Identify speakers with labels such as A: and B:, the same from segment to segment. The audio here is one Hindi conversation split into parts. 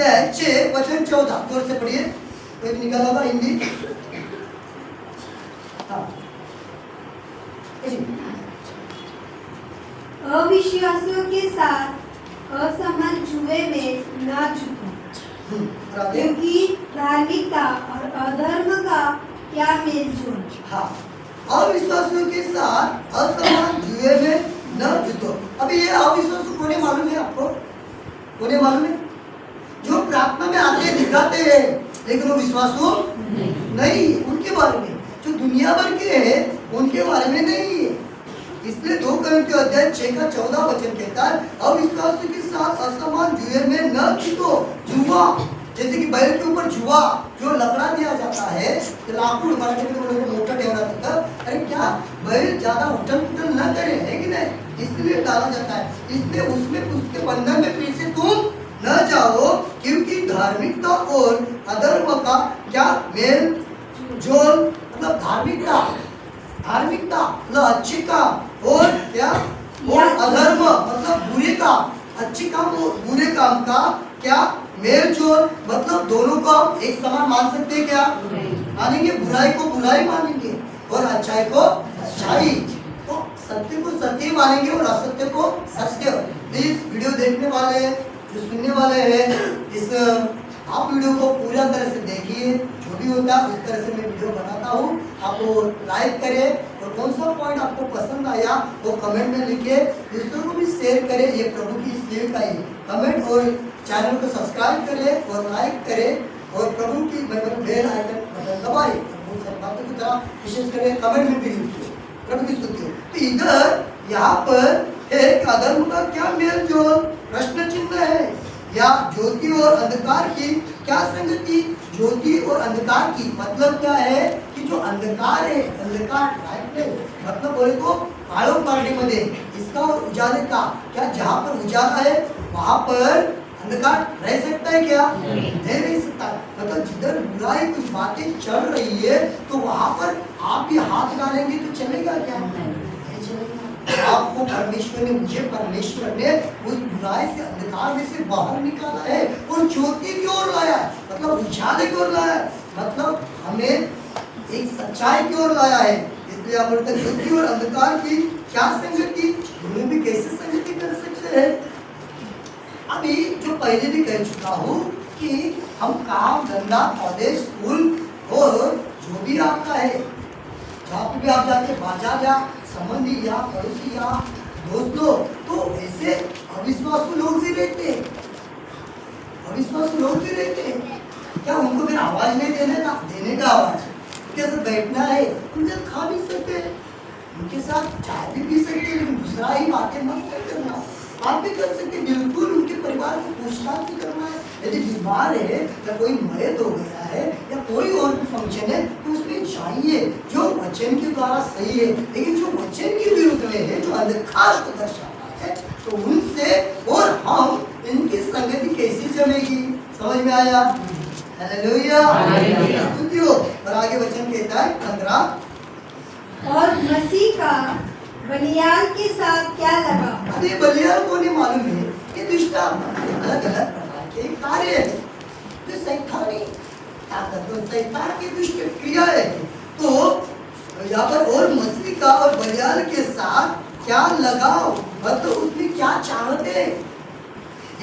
A: अध्याय 6 वचन 14 जोर से पढ़िए। कोई भी निकाला होगा हिंदी? हाँ
B: अविश्वासियों के साथ असमान जुए में न झुको, क्योंकि धार्मिकता और अधर्म का क्या मेल जोल।
A: हाँ, अविश्वासियों के साथ असमान जुए में न जुटो। अभी ये अविश्वासी कौन है मालूम है आपको? कौन है मालूम है? जो प्रार्थना में आते दिखाते हैं लेकिन वो विश्वासु नहीं, उनके बारे में। जो दुनिया भर के हैं उनके बारे में नहीं है। इसलिए 2 कोरिन्थियों अध्याय 6 का 14 वचन कहता है अविश्वासियों के साथ असमान जुए में न जुटो। जुआ जैसे कि बैल के ऊपर जुआ जो लकड़ा दिया जाता है, लाकूड मराठी में बोलते मोटा टेवड़ा देता। अरे क्या बैल ज्यादा उठल पुठल न करे, है कि नहीं? इसलिए डाला जाता है। इसलिए उसमें उसके बंधन में फिर से तुम न जाओ, क्योंकि धार्मिकता और अधर्म का क्या मेल जोल। मतलब धार्मिकता मतलब अच्छे काम और क्या, और अधर्म मतलब बुरे काम। अच्छे काम और बुरे काम का क्या मेल जोल, मतलब दोनों को आप एक समान मान सकते हैं क्या? मानेंगे? बुराई को बुराई मानेंगे और अच्छाई को अच्छाई, तो सत्य को सत्य मानेंगे और असत्य को सत्य। प्लीज वीडियो देखने वाले जो सुनने वाले हैं, इस आप वीडियो को पूरा तरह से देखिए। जो भी होता है उस तरह से मैं वीडियो बनाता हूँ। आप लाइक करें और कौन सा पॉइंट आपको पसंद आया वो कमेंट में लिखिए। दूसरों को भी शेयर करें। ये प्रभु की सेवा का ही कमेंट, और चैनल को सब्सक्राइब करें और लाइक करें और प्रभु की बेल आइकन बटन दबाएं। बहुत सारी बातों की तरह विशेष करें कमेंट में भी लिखिए प्रभु की स्तुति हो। तो इधर यहाँ पर एक अधर्म का क्या मेल जोल, प्रश्न चिन्ह है। या ज्योति और अंधकार की क्या संगति? ज्योति और अंधकार की मतलब क्या है कि जो अंधकार है, अंधकार मतलब बोले तो काळोख पार्टीमध्ये इसका और उजाले का क्या, जहाँ पर उजाला है वहाँ पर अंधकार रह सकता है क्या? नहीं रह सकता। मतलब जिधर बुराई कुछ बातें चल रही है तो वहाँ पर आप भी हाथ डालेंगे तो चलेगा क्या? नहीं चलेगा। आपको परमेश्वर ने, मुझे परमेश्वर ने उस बुराई से, अंधकार में से बाहर निकाला है और ज्योति की ओर लाया है, मतलब उजाले की ओर लाया है, मतलब हमें एक सच्चाई की ओर लाया है। इसलिए आप बोलते हैं ज्योति और अंधकार की क्या संगति? दोनों भी कैसे संगति कर सकते हैं? अभी जो पहले भी कह चुका हूँ कि हम काम धंधा कॉलेज स्कूल और जो भी आपका है, जहाँ पे भी आप जाते बाजार या संबंधी या पड़ोसी या दोस्त लोग, तो ऐसे अविश्वासु लोग भी रहते हैं। अविश्वासु लोग भी रहते हैं। क्या उनको फिर आवाज नहीं देने का आवाज, उनके साथ बैठना है, उनके साथ खा भी सकते हैं, उनके साथ चाय भी पी सकते हैं, लेकिन दूसरा ही बातें मत करना। आप भी कर सकते, बिल्कुल उनके परिवार को पूछताछ भी करना है। यदि बीमार है या कोई मृत हो गया है या कोई और भी फंक्शन है तो उसमें जाइए जो वचन के द्वारा सही है। लेकिन जो वचन के विरुद्ध में है, जो अंधकार को दर्शाता है, तो उनसे और हम इनकी संगति कैसे जमेगी? समझ में आया? हालेलुया। और आगे वचन कहता है 15
B: और मसीह का बलियाल के साथ क्या लगा?
A: अरे बलियाल को नहीं मालूम है, ये दुष्ट अलग अलग प्रकार के कार्य है जो शैतानी ताकत और शैतान की दुष्ट क्रिया है। तो यहाँ पर और मसीह का और बलियाल के साथ क्या लगाव, मतलब उसमें क्या चाहते हैं?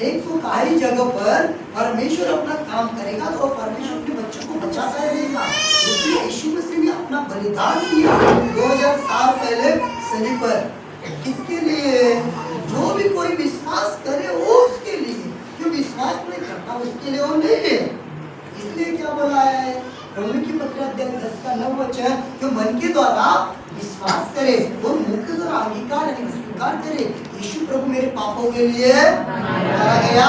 A: एक तो काई जगह पर परमेश्वर अपना काम करेगा तो परमेश्वर अपने बच्चों को बचाता रहेगा। इसलिए यीशु मसीह ने अपना बलिदान दिया 2000 साल पहले सलीब पर। किसके लिए? जो भी कोई विश्वास करे वो उसके लिए, जो विश्वास नहीं करता उसके लिए वो नहीं है। इसलिए क्या बोला है रोमी की पत्र अध्याय 10 का 9 वचन, जो मन के द्वारा विश्वास करे और मुंह के द्वारा अंगीकार यानी स्वीकार करे यीशु प्रभु मेरे पापों के लिए मारा गया,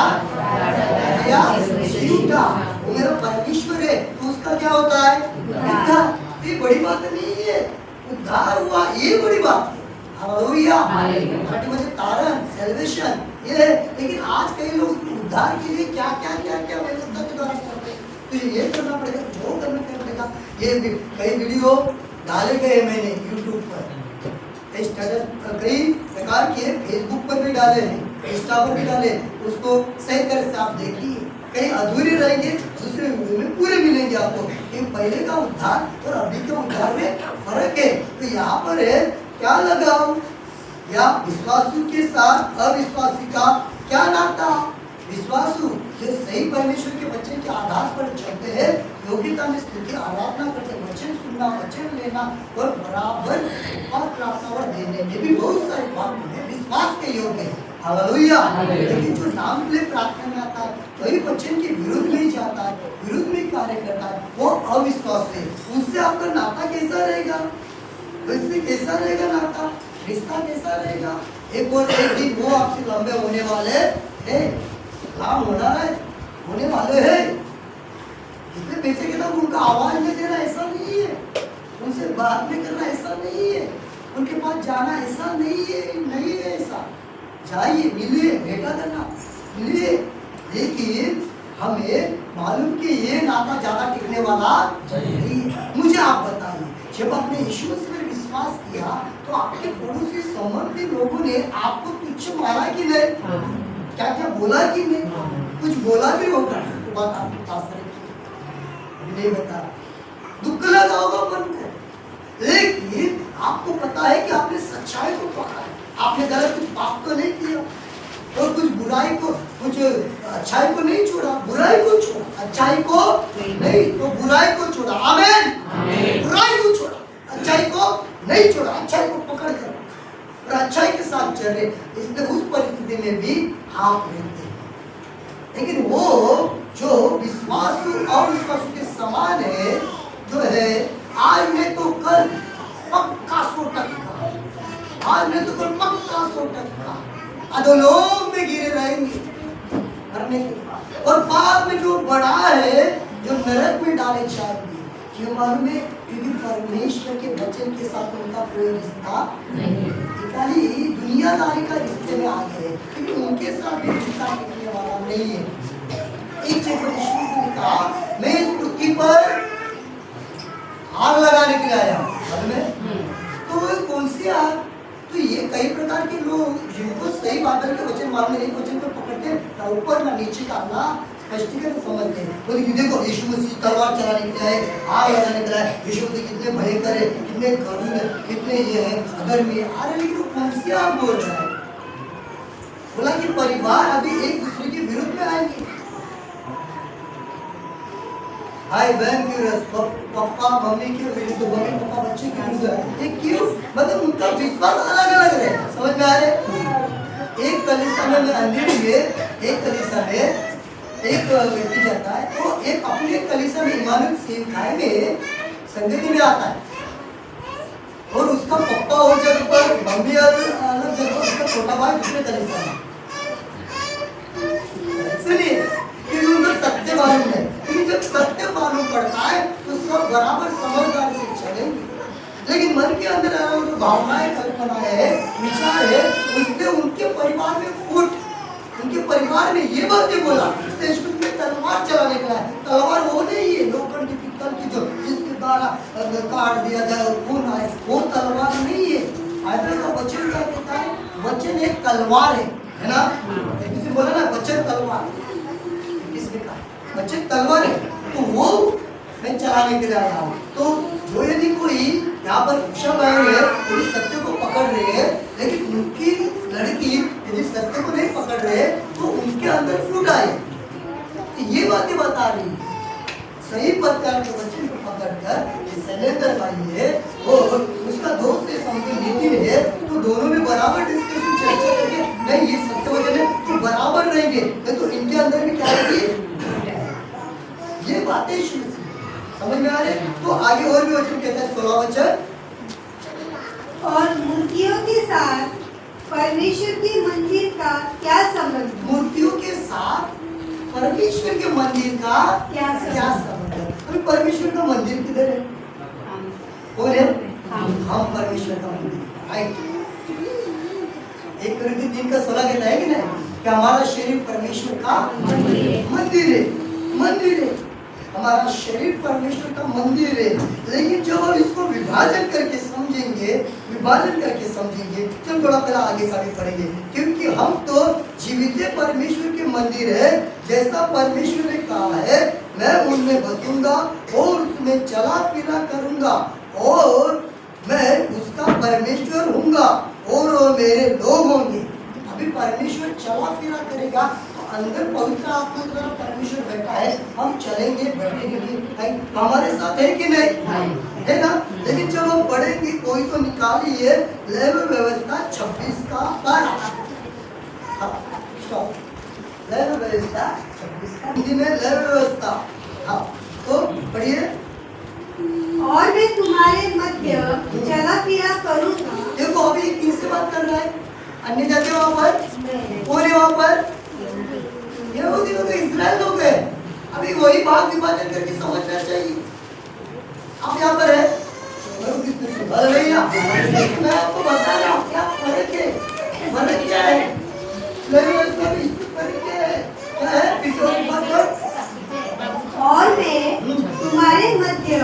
A: जी उठा, वो मेरा परमेश्वर है, तो उसका क्या होता है? उद्धार। ये बड़ी बात नहीं है, उद्धार हुआ ये बड़ी बात है। हालेलुया। मराठी तारण सेल्वेशन ये है। लेकिन आज कई लोग उद्धार के लिए क्या क्या क्या क्या व्यवस्था के द्वारा करते हैं, तो ये करना पड़ेगा, वो करना पड़ेगा। ये कई वीडियो डाले गए मैंने यूट्यूब पर, कई प्रकार के फेसबुक पर भी डाले हैं, इंस्टा पर भी डाले, उसको सही तरह से आप देखिए। कहीं अधूरे रहेंगे, दूसरे वीडियो में पूरे मिलेंगे आपको। कि पहले का उद्धार और अभी के उद्धार में फर्क है। तो यहाँ पर है क्या लगाओ, या विश्वासु के साथ अविश्वासी का क्या नाता। विश्वासु जो सही परमेश्वर के वचन के आधार पर चलते हैं, योग्यता में स्तुति आराधना करते, वचन सुनना, वचन लेना और बराबर और प्रार्थना और देने में भी बहुत सारी बातें हैं विश्वास के योग्य है। हालेलुया। लेकिन जो नाम के लिए प्रार्थना में आता है, वही वचन के विरुद्ध में जाता है, विरुद्ध में कार्य करता है, वो अविश्वास है। उससे आपका नाता कैसा रहेगा, उससे कैसा रहेगा नाता, रिश्ता कैसा रहेगा। एक और एक दिन वो आपसे लंबे होने वाले हैं, लाभ होना है, होने वाले हैं। इसलिए पैसे के नाम उनका आवाज में देना ऐसा नहीं है, उनसे बात में करना ऐसा नहीं है, उनके पास जाना ऐसा नहीं है, नहीं है ऐसा। जाइए, मिलिए, भेंटा करना, मिलिए, लेकिन हमें मालूम कि ये नाता ज्यादा टिकने वाला नहीं है। मुझे आप बताइए, जब आपने यीशु मसीह पर विश्वास किया तो आपके पड़ोसी समर्पित लोगों ने आपको तुच्छ माना कि नहीं, क्या क्या बोला कि नहीं, कुछ बोला भी होगा तो बात आपके पास रखी नहीं बता, दुख लगा होगा मन को, लेकिन आपको पता है कि आपने सच्चाई को पकड़ा, आपने गलत कुछ पाप तो नहीं किया और कुछ बुराई को, कुछ अच्छाई को नहीं छोड़ा, बुराई को छोड़ा, अच्छाई को नहीं तो बुराई को छोड़ा। आमीन। बुराई को छोड़ा, अच्छाई को नहीं छोड़ा, अच्छाई को पकड़ कर और अच्छाई के साथ चले। इसलिए उस परिस्थिति में भी आप रहते हैं। लेकिन वो जो विश्वास और विश्वास के समान है, जो है आज में तो कल पक्का 100%, आज में तो कल पक्का 100%, अधोलोक में गिरे रहेंगे करने के बाद, और बाद में जो बड़ा है जो नरक में डाले जाएंगे। क्यों मालूम है? क्योंकि परमेश्वर के वचन के साथ उनका कोई रिश्ता नहीं, खाली दुनियादारी का रिश्ते में आ गए, क्योंकि उनके साथ भी रिश्ता टिकने वाला नहीं है। एक जगह यीशु ने कहा, मैं इस पृथ्वी पर आग लगाने के लिए आया हूं। तो वो कौन सी आग? तो ये कई प्रकार के लोग जिनको सही बादल के वचन मालूम नहीं, वचन को पकड़ते ना ऊपर ना नीचे का ना स्पष्टीकरण समझते हैं। बोले कि देखो यीशु मसीह तलवार चलाने के लिए आए, आग लगाने के लिए आए, यीशु मसीह कितने भयंकर है, कितने करुण है, कितने ये है अधर्मी है। अरे लेकिन वो कौन सी आग बोल रहा है? बोला कि परिवार अभी एक दूसरे के विरुद्ध में आएंगे, भाई बहन के विरुद्ध, पापा मम्मी के विरुद्ध, मम्मी पापा बच्चे के विरुद्ध। ये क्यों? मतलब उनका विश्वास अलग अलग है। समझ में आ रहे? एक कलीसिया में अंधेरी में, एक कलीसिया में एक व्यक्ति जाता है, तो एक अपने कलीसिया में इमानुएल सेम खाए में संगति में आता है, और उसका पप्पा और जगह पर, मम्मी और अलग जगह, उसका छोटा भाई दूसरे कलीसिया में। सुनिए, क्योंकि उनको सत्य मालूम है, क्योंकि जब सत्य मालूम पड़ता है तो सब बराबर समझदार से चलेंगे। लेकिन मन के अंदर जो भावनाएं, कल्पना है, विचार है, उसने उनके परिवार में फूट, उनके परिवार में ये बातें बोला, में तलवार चलाने का है। तलवार वो नहीं है लोखंड की, पित्तल की, जो जिसके द्वारा काट दिया जाए और खून आए, वो तलवार नहीं है। बाइबल का वचन क्या कहता है? वचन एक तलवार है ना? किसी बोला ना वचन तलवार, किसने कहा वचन तलवार है? तो वो मैं चलाने के लिए आया हूँ। तो जो यदि कोई यहाँ पर वृषभ आए है, वो सत्य को पकड़ रहे हैं, लेकिन उनकी लड़की यदि सत्य को नहीं पकड़ रहे तो उनके अंदर फूट आए। तो ये बातें बता रही है। सही प्रकार के वचन को पकड़कर शैलेंद्र भाई है और उसका दोस्त है समझे नितिन है, तो दोनों में बराबर डिस्कशन चर्चा करके नहीं ये सत्य वचन है तो बराबर रहेंगे, तो इनके अंदर भी क्या है ये बातें शुरू समझ में आ रहे। तो आगे और भी वचन कहता है 16 वचन,
B: और मूर्तियों के साथ परमेश्वर के मंदिर का क्या संबंध? मूर्तियों के साथ
A: परमेश्वर के मंदिर का
B: क्या
A: संबंध है? अभी परमेश्वर का मंदिर किधर है? कौन है? हम परमेश्वर का मंदिर। राइट। 1 कोरिन्थियों 3:16 कहता है कि नहीं कि हमारा शरीर परमेश्वर का मंदिर है, मंदिर है। हमारा शरीर परमेश्वर का मंदिर है। लेकिन जब हम इसको विभाजन करके समझेंगे, चल थोड़ा पहला आगे का भी पढ़ेंगे, क्योंकि हम तो जीवित परमेश्वर के मंदिर है। जैसा परमेश्वर ने कहा है, मैं उनमें बसूंगा और उसमें चला फिरा करूंगा और मैं उसका परमेश्वर हूँगा और वो मेरे लोग होंगे। अभी परमेश्वर चला फिरा करेगा तो अंदर पवित्र आत्मा द्वारा परमेश्वर बैठा है, हम चलेंगे बैठेंगे भी, हमारे साथ है कि नहीं, है ना। लेकिन जब हम पढ़ेंगे, कोई तो निकालिए लेव व्यवस्था 26 का 12। लेव व्यवस्था 26 का हिंदी में लेव व्यवस्था। हाँ, तो पढ़िए।
B: और मैं तुम्हारे मध्य चला फिरा करूंगा।
A: देखो अभी किससे बात कर रहा है? अन्य जाति वहां पर, कौन है वहां पर? यहूदी लोग, इस्राएल लोग है। अभी वही भाग विभाजन करके समझना चाहिए। आप यहाँ पर है, भैया मैं आपको बता रहा हूँ क्या फर्क है। फर्क क्या है? फर्क क्या है?
B: और मैं तुम्हारे मध्य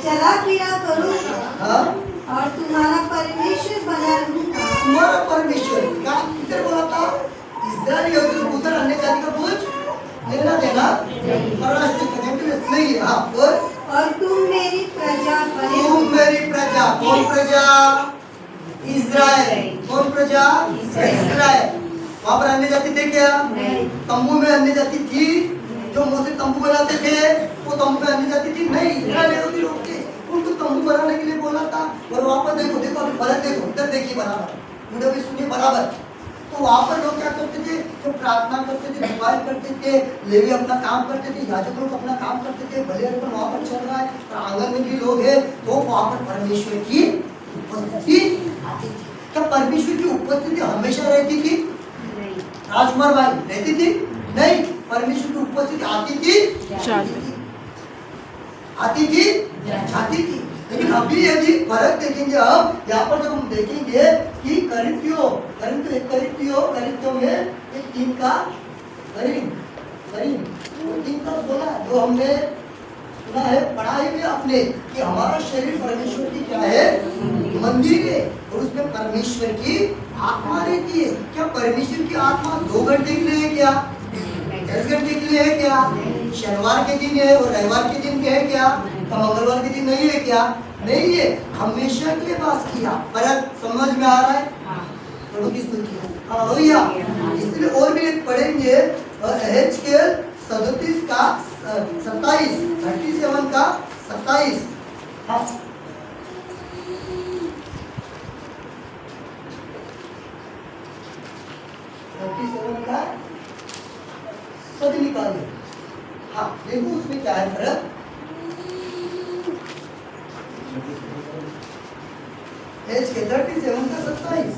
B: चला फिरा करूंगा।
A: हाँ?
B: और तुम्हारा परमेश्वर बना रहूंगा।
A: तुम्हारा परमेश्वर क्या किधर बोला था? इस्राएल यहूदी लोग उधर अन्य जाति का कुछ लेना देना नहीं है। हाँ,
B: और तुम मेरी प्रजा बने।
A: तुम मेरी प्रजा। कौन प्रजा? इस्राएल। कौन प्रजा? इस्राएल। वहाँ पर अन्य जाति थे क्या? तंबू में अन्य जाति थी? जो मोसे तंबू बनाते थे वो तंबू में अन्य जाति थी? नहीं, इस्राएल यहूदी लोग थे, उनको तंबू बनाने के लिए बोला था। और वहाँ पर देखो देखो अभी फर्क देखो, इधर देखिए बराबर, वीडियो भी सुनिए बराबर। तो वहाँ पर लोग क्या करते थे? जो प्रार्थना करते थे, दुआएं करते थे, लेवी अपना काम करते थे, याजक लोग अपना काम करते थे, बलि अर्पण वहाँ पर चल रहा है, और आंगन में भी लोग हैं, तो वहाँ पर परमेश्वर की उपस्थिति आती थी। क्या परमेश्वर की उपस्थिति हमेशा रहती थी? राजकुमार भाई, रहती थी? नहीं, परमेश्वर की उपस्थिति आती थी, जाती थी। लेकिन अभी यदि फर्क देखेंगे, हम यहाँ पर जब हम देखेंगे कि करिन्थियों में एक 3 का 16 जो हमने सुना है पढ़ाई में अपने कि हमारा शरीर परमेश्वर की क्या है? मंदिर है, और उसमें परमेश्वर की आत्मा रहती है। क्या परमेश्वर की आत्मा 2 घंटे के लिए है क्या? 10 घंटे के लिए है क्या? शनिवार के दिन है और रविवार के दिन है क्या? मंगलवार के दिन नहीं है क्या? नहीं है, हमेशा के लिए वास किया। फर्क समझ में आ रहा है? प्रभु की स्तुति है, हालेलुया। इसलिए और भी एक पढ़ेंगे, एहेजकेल 37 का 27, 37 का 27। हाँ, 37 का सद निकालिए। हाँ, देखो उसमें क्या है फर्क। एहेजकेल 37 का 27।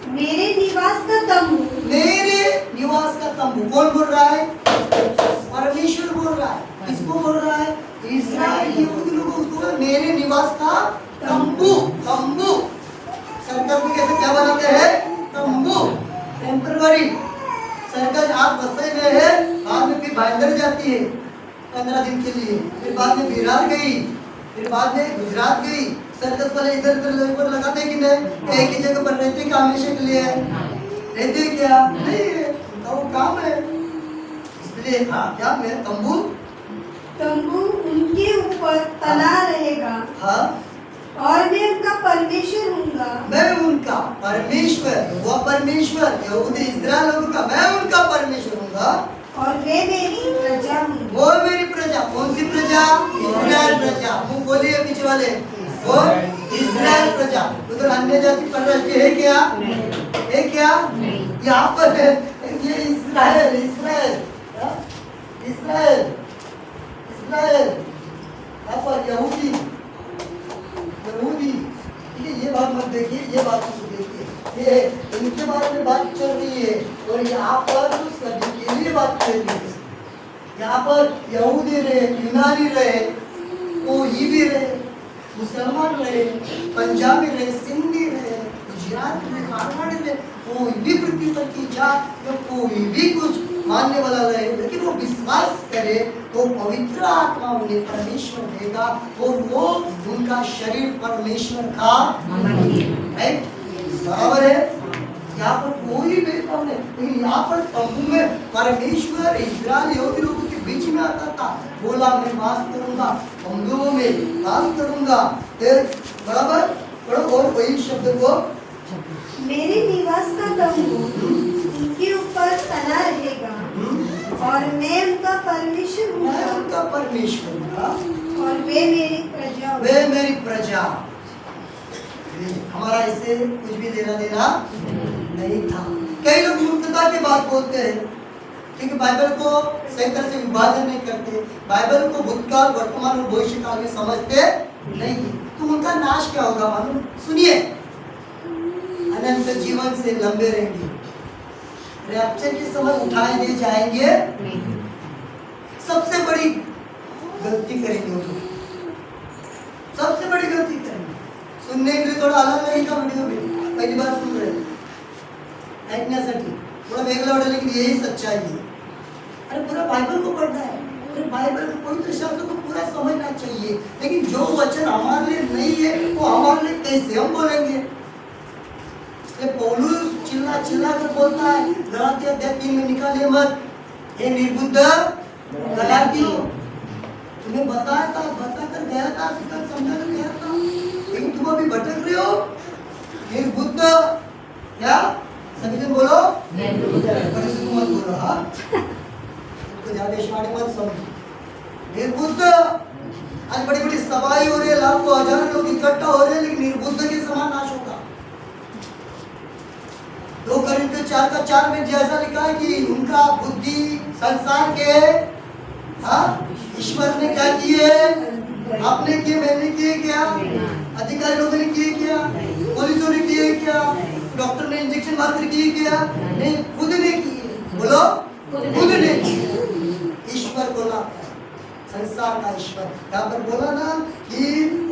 B: मेरे निवास का तंबू।
A: मेरे निवास का तंबू कौन बोल रहा है? परमेश्वर बोल रहा है। किसको बोल रहा है? इस्राएल यहूदी लोगों को। उसको मेरे निवास का तंबू। तंबू सर्कस में कैसे क्या बनाते हैं? तंबू टेम्पररी। सर्कस आज बस्से में है, बाद में फिर भाईंदर जाती है 15 दिन के लिए, फिर बाद में बिहार गई, फिर बाद में गुजरात गई। सर्कस वाले इधर उधर लगाते कि नहीं? एक ही जगह पर रहते क्या हमेशा के लिए? रहते क्या? नहीं है, तो वो काम है। इसलिए हाँ, क्या मैं तंबू
B: उनके ऊपर तना रहेगा।
A: हाँ,
B: और मैं उनका परमेश्वर हूँगा।
A: मैं उनका परमेश्वर, वो परमेश्वर यहूदी इस्राएल लोगों का, मैं उनका परमेश्वर हूँगा
B: और वे मेरी प्रजा होंगे।
A: वो मेरी प्रजा। कौन सी प्रजा? इस्राएल प्रजा। मुंह बोलिए पीछे वाले, वो इस्राएल प्रजा। उधर अन्य जाति पर है क्या? है क्या? यहाँ पर है ये इस्राएल। इस्राएल यहाँ पर यहूदी। ठीक है, ये बात मत देखिए, ये बात मत देखिए, ये इनके बारे में बात चल रही है। और यहाँ पर तो सभी के लिए बात चल रही है। यहाँ पर यहूदी रहे, यूनानी रहे, कोई भी रहे, मुसलमान रहे, पंजाबी रहे, सिंधी रहे, गुजराती रहे, मारवाड़ी रहे, कोई भी पृथ्वी पर की जात या कोई भी कुछ मानने वाला रहे, लेकिन वो विश्वास करे तो पवित्र आत्मा उन्हें परमेश्वर देगा और वो उनका शरीर परमेश्वर का राइट बराबर है। यहाँ पर कोई भेदभाव नहीं, लेकिन यहाँ पर तंबू में परमेश्वर इस्राएल यहूदी लोगों के बीच में आता था, बोला मैं वास करूंगा, तंबुओं में वास करूंगा। बराबर पढ़ो और वही शब्द को
B: मेरे निवास का तंबू उनके ऊपर तना रहेगा और मैं उनका परमेश्वर
A: मैं
B: हूँ
A: उनका परमेश्वर हूँगा
B: और वे मेरी प्रजा होंगे।
A: वे मेरी प्रजा। हमारा इससे कुछ भी लेना देना नहीं था। कई लोग मूर्खता की बात बोलते हैं क्योंकि बाइबल को सही तरह से विभाजन नहीं करते, बाइबल को भूतकाल वर्तमान और भविष्य काल में समझते नहीं, तो उनका नाश क्या होगा मालूम? सुनिए, अनंत जीवन से लंबे रहेंगे, रैप्चर के समय उठाए दे जाएंगे, सबसे बड़ी गलती करेंगे वो लोग, सबसे बड़ी गलती करेंगे। सुनने के लिए थोड़ा अलग लगेगा वीडियो में, पहली बार सुन रहे ऐकण्यासाठी थोड़ा वेगळा वाटेल, लेकिन यही सच्चाई है। अरे पूरा बाइबल को पढ़ना है, अरे बाइबल को पवित्र शास्त्र को पूरा समझना चाहिए, लेकिन जो वचन हमारे लिए नहीं है वो हमारे लिए कैसे हम बोलेंगे? इसलिए पौलुस चिल्ला चिल्ला कर बोलता है गलातिया 3 में, निकालिए मत हे निर्बुद्ध गलातियों। तुम्हें बताया था, बताकर गया था, समझा कर गया था, लेकिन तुम अभी भटक रहे हो। निर्बुद्ध क्या? सभी जन बोलो परिशुद्ध मत बोलो, हाँ तो ज्यादा शाणे मत समझो। निर्बुद्ध, आज बड़ी बड़ी सभाएं हो रही है, लाखों हजार लोग इकट्ठा हो रहे हैं, लेकिन निर्बुद्ध के समान नाश होगा। 2 कोरिन्थियों 4:4 में जैसा लिखा है कि उनका बुद्धि संसार के ईश्वर ने क्या किए? आपने किए, मैंने किए क्या? अधिकारी लोगों ने किए क्या? पुलिसों ने किए क्या? डॉक्टर ने इंजेक्शन मारकर किए क्या? नहीं, खुद ने किए। बोलो खुद ने किए। ईश्वर बोला, संसार का ईश्वर। यहाँ पर बोला ना कि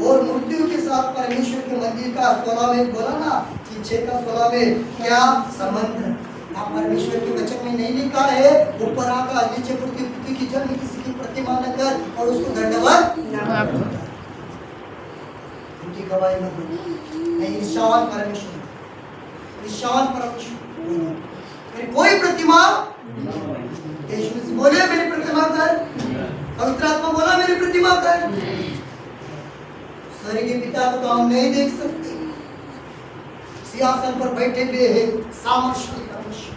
A: और मृत्यु के साथ परमेश्वर के मंदिर का 16 में बोला ना कि 6 का 16 में क्या संबंध है? आप परमेश्वर के वचन में नहीं लिखा है ऊपर आकाश नीचे पृथ्वी की जल में किसी की प्रतिमा न कर और उसको दंडवत उनकी गवाही मत दो। नहीं, ईशान परमेश्वर, ईशान परमेश्वर, मेरी कोई प्रतिमा यीशु से बोले मेरी प्रतिमा कर, पवित्र आत्मा बोला मेरी प्रतिमा कर। स्वर्गीय पिता को तो हम नहीं देख सकते, सिंहासन पर बैठे हुए हैं सामर्थ्यशाली परमेश्वर।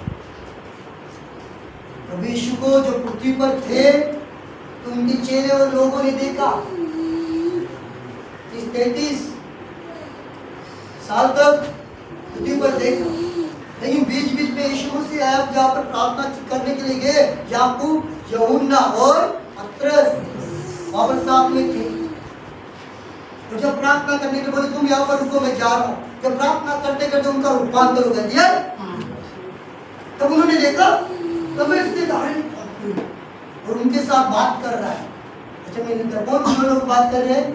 A: प्रभु यीशु को जो पृथ्वी पर थे तो उनके चेहरे और लोगों ने देखा 33 साल तक पृथ्वी पर देखा, लेकिन बीच बीच में यीशु मसीह आया जहाँ पर प्रार्थना करने के लिए गए, याकूब, यूहन्ना और पतरस वहाँ पर साथ में थे। तो जब प्रार्थना करने के बोले तुम यहाँ पर रुको मैं जा रहा हूँ, जब प्रार्थना करते करते उनका रूपांतर हो गया, तब उन्होंने देखा, तब मैं इसके और उनके साथ बात कर रहा है। अच्छा मैं कौन दोनों लोग बात कर रहे हैं?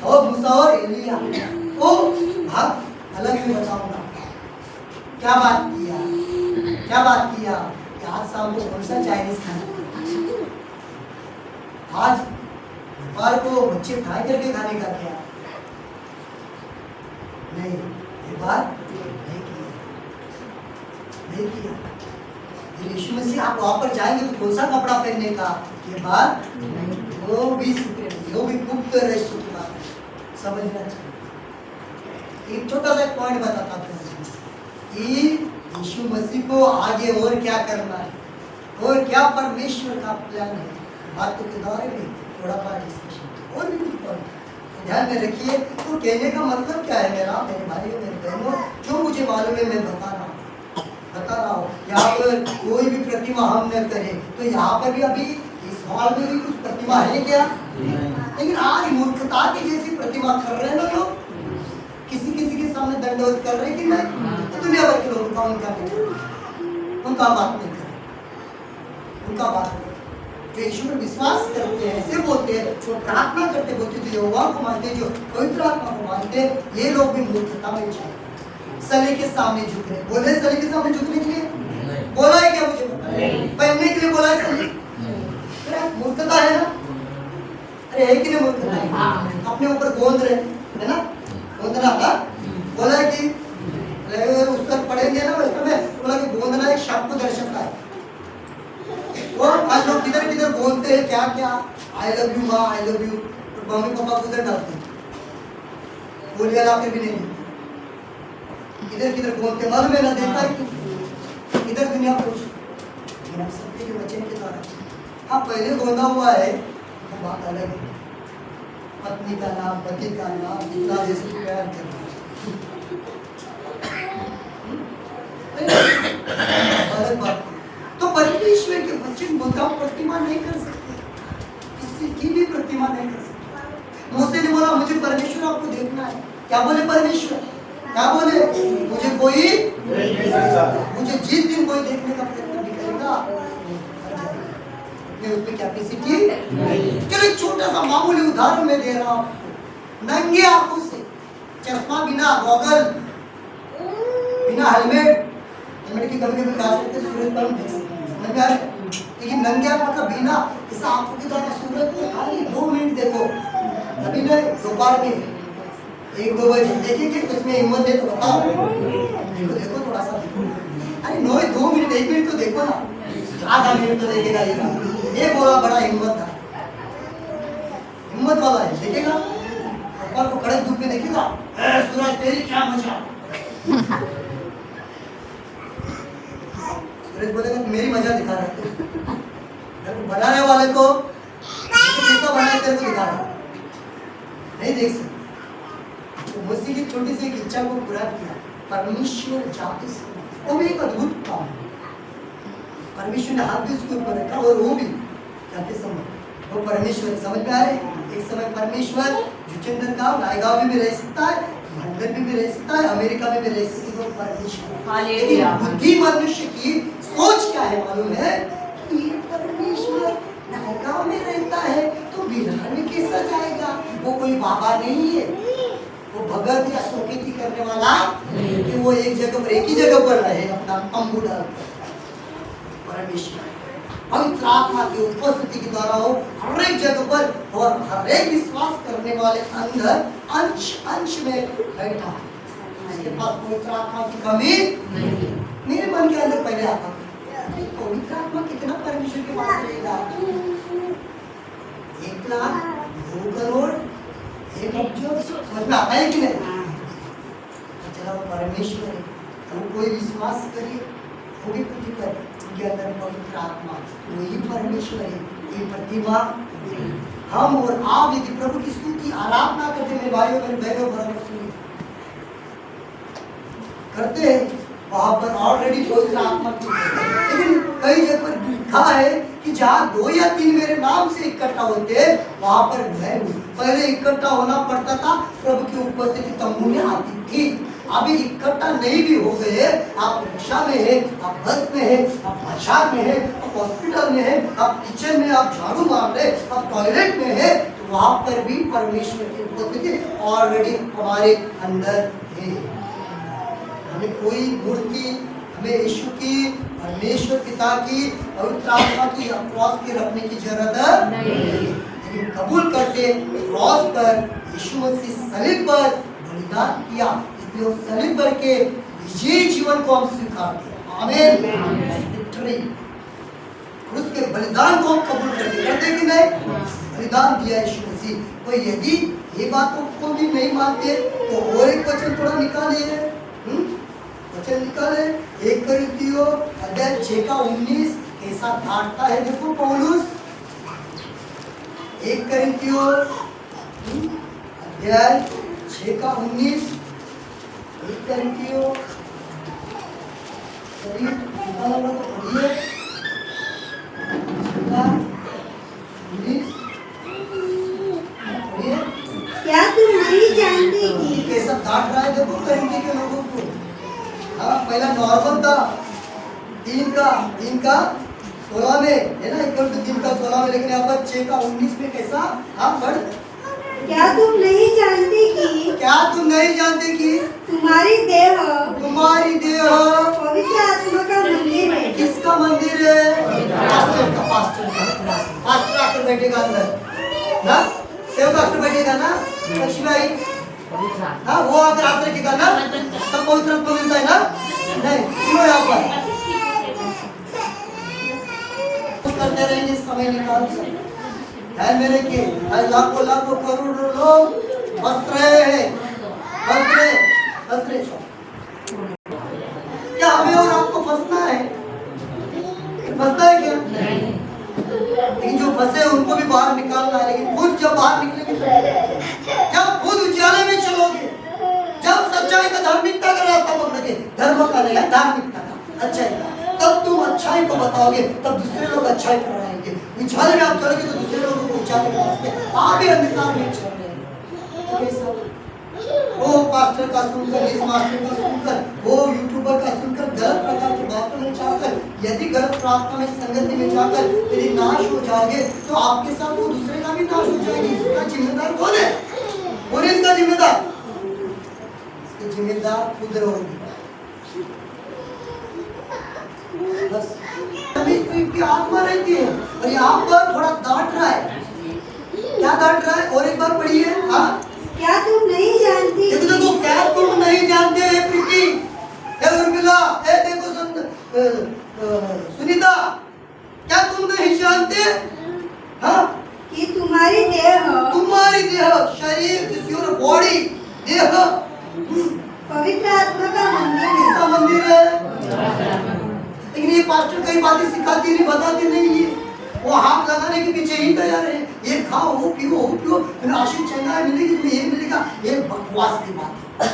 A: और मूसा और एलिया। ओ भाग अलग में बताऊंगा क्या बात किया, क्या बात किया। आज शाम को कौन सा चाइनीज खाना, आज दोपहर को बच्चे फ्राई करके खाने का क्या? नहीं, ये बात नहीं किया, नहीं किया। यीशु मसीह आप वहां पर जाएंगे तो कौन सा कपड़ा पहनने का? ये बात वो भी सीक्रेट, वो भी गुप्त रहस्य की बात है, समझना चाहिए। एक छोटा सा पॉइंट बताता हूँ कि यीशु मसीह को आगे और क्या करना है और क्या परमेश्वर का प्लान है, बातों के बारे में थोड़ा सा डिस्कशन और भी कुछ पॉइंट ध्यान में रखिए। तो कहने का मतलब क्या है मेरा, मेरे भाइयों मेरे बहनों, जो मुझे मालूम है मैं बता रहा हूँ। यहाँ पर कोई भी प्रतिमा हम न करें, तो यहाँ पर भी अभी इस हॉल में भी कुछ प्रतिमा है क्या? लेकिन आज मूर्खता की जैसी प्रतिमा कर रहे हैं ना लोग, किसी किसी के सामने दंडवत कर रहे हैं कि नहीं? तो दुनिया भर के लोग उनका उनका बात नहीं कर, उनका बात नहीं। जो यीशु में विश्वास करते हैं, ऐसे बोलते हैं, जो प्रार्थना करते बोलते, जो यहोवा को मानते, जो पवित्र आत्मा को मानते, ये लोग भी मूर्खता में जाते, सली के सामने झुक रहे। बोले सली के सामने झुकने के लिए बोला है क्या? मुझे पहनने के लिए बोला है सली? अरे है कि नहीं मूर्खता? अपने ऊपर गोंद रहे है ना, गोंदना था बोला कि उस पर पढ़ेंगे ना उसमें बोला कि गोंदना एक शब्द को दर्शाता है। वो आज लोग किधर किधर बोलते हैं क्या क्या, आई लव यू माँ, आई लव यू, तो मम्मी पापा किधर डालते हैं, बोलिया ला के भी नहीं देते, किधर किधर बोलते मालूम है ना, देखा है क्यों इधर दुनिया पूछ लेकिन सत्य के वचन के द्वारा। हाँ पहले गोंदा हुआ है तो बात अलग है, पत्नी का नाम, पति का नाम, पिता जैसे प्यार करना अलग बात। तो परमेश्वर के वचन मुद्दा प्रतिमा नहीं कर सकते, किसी की भी प्रतिमा नहीं कर सकते। मूसे ने बोला मुझे परमेश्वर आपको देखना है, क्या बोले परमेश्वर, क्या बोले, मुझे कोई मुझे जिस दिन कोई देखने का प्रयत्न भी करेगा मैं उसमें कैपेसिटी चलो एक छोटा सा मामूली उदाहरण मैं दे रहा हूँ, नंगे आंखों से, चश्मा बिना, गॉगल बिना, हेलमेट की कभी कभी कहा सकते सूरज पर देख सकते हैं, समझ में आ रहा है, लेकिन नंगे आंख मतलब बिना इस आंखों के द्वारा सूरज को खाली 2 मिनट देखो, अभी नहीं दोपहर में 1-2 बजे देखेंगे तो इसमें हिम्मत है तो बताओ, देखो थोड़ा सा देखो, अरे 2 मिनट 1 मिनट तो देखो ना, आधा मिनट तो देखेगा ये बोला बड़ा हिम्मत था, हिम्मत वाला है, देखेगा ऊपर को कड़क धूप में देखेगा, सूरज तेरी क्या मजा, सूरज बोलेगा मेरी मजा दिखा रहा है, बनाने वाले को कैसा बनाया तेरे को दिखा रहा नहीं देख सकते। तो मसीह की छोटी सी एक इच्छा को पूरा किया, परमेश्वर जाते समय, वो भी एक अद्भुत काम है, परमेश्वर ने हाथ भी उसके ऊपर रखा और वो भी जाते समय वो परमेश्वर, समझ में आ रहे, एक समय परमेश्वर जुचेंद्र गांव रायगांव में भी रह सकता है, भंडर में भी रह सकता है, अमेरिका में भी रह सकती है, वो परमेश्वर। लेकिन बुद्धि मनुष्य की सोच क्या है मालूम है कि ये परमेश्वर रायगांव में रहता है तो बिहार में कैसा जाएगा, वो कोई बाबा नहीं है, वो भगत या सोकेती करने वाला कि वो एक जगह पर एक ही जगह पर रहे अपना तंबू डालकर, परमेश्वर पवित्र आत्मा की उपस्थिति के द्वारा हो हर एक जगह पर और हर एक विश्वास करने वाले अंदर अंश अंश में बैठा है, उसके पास पवित्र आत्मा की कमी नहीं। मेरे मन के अंदर पहले आता पवित्र आत्मा कितना परमेश्वर के पास रहेगा, 1 लाख 2 करोड़ 1 अब्ज, समझ में आता है कि नहीं, चला वो परमेश्वर है, तो कोई विश्वास करे वो भी कुछ करे, उनके अंदर पवित्र आत्मा वही परमेश्वर है, ये प्रतिमा हम और आप यदि प्रभु की स्तुति आराधना करते, मेरे भाइयों मेरे बहनों बराबर सुनिए करते हैं, वहां पर ऑलरेडी पवित्र आत्मा की, लेकिन कई जगह पर लिखा है कि जहाँ 2 या 3 मेरे नाम से इकट्ठा होते वहां पर मैं हूँ। पहले इकट्ठा होना पड़ता था, प्रभु की उपस्थिति तंबू में आती थी, अभी इकट्ठा नहीं भी हो गए, आप रिक्शा में है, आप बस में है, आप बाजार में है, आप हॉस्पिटल में है, आप किचन में, आप झाड़ू मार रहे, आप टॉयलेट में है, तो वहां पर भी परमेश्वर की उपस्थिति ऑलरेडी हमारे अंदर है। हमें कोई मूर्ति, हमें यीशु की, परमेश्वर पिता की, पवित्र आत्मा की क्रॉस के रखने की जरूरत नहीं, लेकिन कबूल करते क्रॉस पर यीशु मसीह सलीब पर बलिदान किया, इसलिए उस सलीब पर के विजयी जीवन को हम स्वीकारते हैं। आमीन। उसके बलिदान को हम कबूल करते कि नहीं, बलिदान दिया यीशु मसीह। तो यदि ये बातों को भी नहीं मानते तो और एक वचन थोड़ा निकालिए, वचन निकाले 1 कोरिन्थियों अध्याय 6:19 कैसा डांटता है, देखो पौलुस 1 कोरिन्थियों अध्याय 6:19, 1 कोरिन्थियों
B: क्या तुम नहीं जानते कि
A: कैसा डांट रहा है, देखो कोरिन्थी के लोगों को। हाँ पहला नॉर्मल था 3 का 16 में है ना, 3 का 16 में, लेकिन यहाँ पर 6:19 में कैसा, हाँ पढ़।
B: क्या तुम नहीं जानते कि तुम्हारी देह पवित्र आत्मा का मंदिर है।
A: किसका मंदिर है? पास्टर आकर बैठेगा अंदर ना, सेवक डॉक्टर बैठेगा ना लक्ष्मी भाई, हाँ वो अगर हाथ रखेगा ना तब पवित्र आत्मा मिलता है ना। नहीं सुनो यहाँ पर करते रहेंगे समय निकाल कर है मेरे के लाखों लाखों करोड़ों लोग फंस रहे हैं, फंस रहे। क्या हमें और आपको फंसना है क्या? लेकिन जो फंसे उनको भी बाहर निकालना है। लेकिन खुद जब बाहर निकलेंगे, जब खुद उजाले में चलोगे, जब सच्चाई का धार्मिकता का रास्ता पकड़ोगे, धर्म का नहीं धार्मिकता का, अच्छाई का, तब तुम अच्छाई को बताओगे, तब दूसरे लोग अच्छाई पर आएंगे। उजाले में आप चलोगे तो दूसरे लोगों को उजाले में रास्ते, आप भी अंधकार में चल रहे हैं। वो पास्टर का सुनकर, इस मास्टर का सुनकर, वो यूट्यूबर का सुनकर, गलत प्रकार की बातों में जाकर, यदि गलत प्रार्थना में संगति में जाकर यदि नाश हो जाओगे तो आपके साथ वो दूसरे का भी नाश हो जाएगी। इसका जिम्मेदार कौन है? कौन है इसका जिम्मेदार? इसके जिम्मेदार खुद रहोगे। बस अभी आत्मा रहती है और यहाँ पर थोड़ा डांट रहा है। क्या डांट रहा है? और एक बार पढ़िए। हाँ,
B: क्या तुम नहीं जानती?
A: देखो क्या तुम नहीं जानते हैं प्रीति, उर्मिला, देखो सुनीता, क्या तुम नहीं जानते? हाँ,
B: कि तुम्हारी देह शरीर, योर बॉडी, देह पवित्र आत्मा का मंदिर है।
A: किसका मंदिर है? लेकिन ये पास्टर कई बातें सिखाती नहीं, बताती नहीं है। वो हाथ लगाने के पीछे ही तैयार है। ये खाओ, वो पियो, तुम्हें आशीष चंगाई मिलेगी, तुम्हें ये मिलेगा। ये बकवास की बात है,